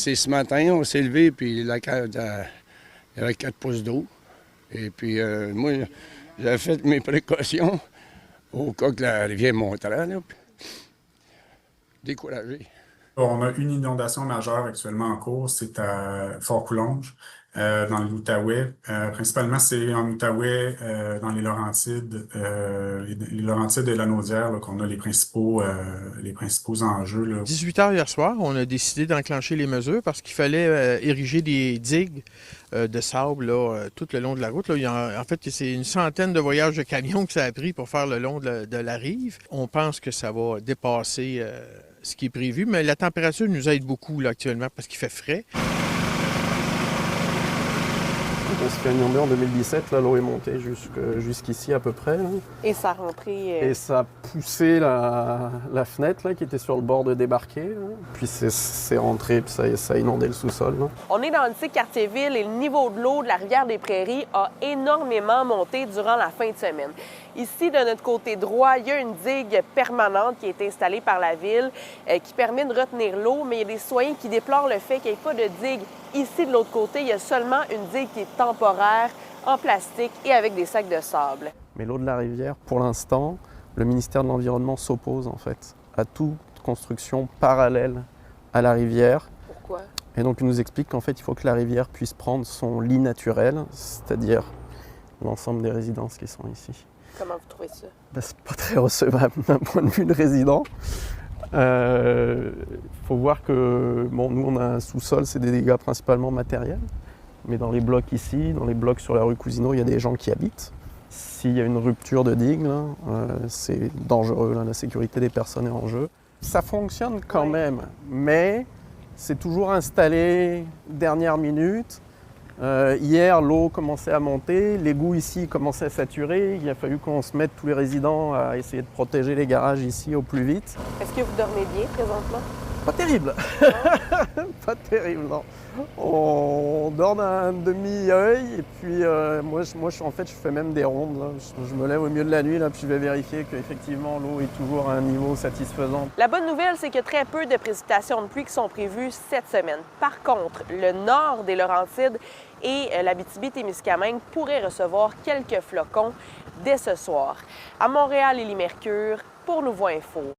C'est ce matin, on s'est levé, puis il y avait 4 pouces d'eau. Et puis, moi, j'avais fait mes précautions au cas que la rivière monterait, là. Découragé. On a une inondation majeure actuellement en cours, c'est à Fort-Coulonge, dans l'Outaouais. Principalement, c'est en Outaouais, dans les Laurentides et la Naudière, là, qu'on a les principaux enjeux, là. 18 heures hier soir, on a décidé d'enclencher les mesures parce qu'il fallait ériger des digues de sable là, tout le long de la route. Là. En fait, c'est une centaine de voyages de camions que ça a pris pour faire le long de la rive. On pense que ça va dépasser ce qui est prévu, mais la température nous aide beaucoup là, actuellement parce qu'il fait frais. On s'est fait inonder en 2017, là, l'eau est montée jusqu'ici à peu près. Là. Et ça a rentré... Et ça a poussé la fenêtre là, qui était sur le bord de débarquer. Là. Puis c'est rentré, puis ça a inondé le sous-sol. Là. On est dans l'antique quartier-ville et le niveau de l'eau de la rivière des Prairies a énormément monté durant la fin de semaine. Ici, de notre côté droit, il y a une digue permanente qui a été installée par la ville qui permet de retenir l'eau, mais il y a des citoyens qui déplorent le fait qu'il n'y ait pas de digue. Ici, de l'autre côté, il y a seulement une digue qui est temporaire, en plastique et avec des sacs de sable. Mais l'eau de la rivière, pour l'instant, le ministère de l'Environnement s'oppose en fait à toute construction parallèle à la rivière. Pourquoi? Et donc il nous explique qu'en fait, il faut que la rivière puisse prendre son lit naturel, c'est-à-dire l'ensemble des résidences qui sont ici. Comment vous trouvez ça? C'est pas très recevable d'un point de vue de résident. Faut voir que nous on a un sous-sol, c'est des dégâts principalement matériels, mais dans les blocs ici, dans les blocs sur la rue Cousineau, il y a des gens qui habitent. S'il y a une rupture de digue, c'est dangereux, là, la sécurité des personnes est en jeu. Ça fonctionne quand même, mais c'est toujours installé dernière minute. Hier, l'eau commençait à monter, l'égout ici commençait à saturer. Il a fallu qu'on se mette tous les résidents à essayer de protéger les garages ici au plus vite. Est-ce que vous dormez bien présentement? Pas terrible. Pas terrible, non. On dort d'un demi-œil et puis moi je fais même des rondes. Là. Je me lève au milieu de la nuit là, puis je vais vérifier qu'effectivement l'eau est toujours à un niveau satisfaisant. La bonne nouvelle, c'est qu'il y a très peu de précipitations de pluie qui sont prévues cette semaine. Par contre, le nord des Laurentides et l'Abitibi-Témiscamingue pourraient recevoir quelques flocons dès ce soir. À Montréal, Élie Mercure, pour Nouveau Info.